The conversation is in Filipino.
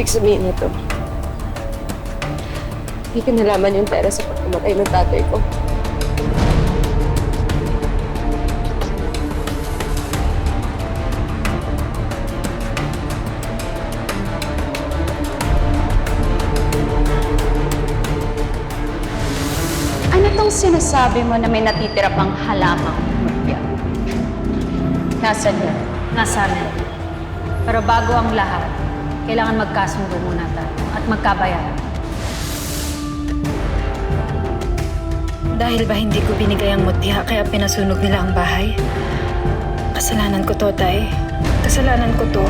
ibig sabihin nito? Hindi ko nalaman yung pera sa pagkamatay ng tatay ko. Ano tong sinasabi mo na may natitira pang halamang mutya? Nasaan yun? Nasa amin. Pero bago ang lahat, kailangan magkasundo muna tayo at magkabayaran. Dahil ba hindi ko binigay ang mutya kaya pinasunog nila ang bahay? Kasalanan ko to, Tay. Kasalanan ko to.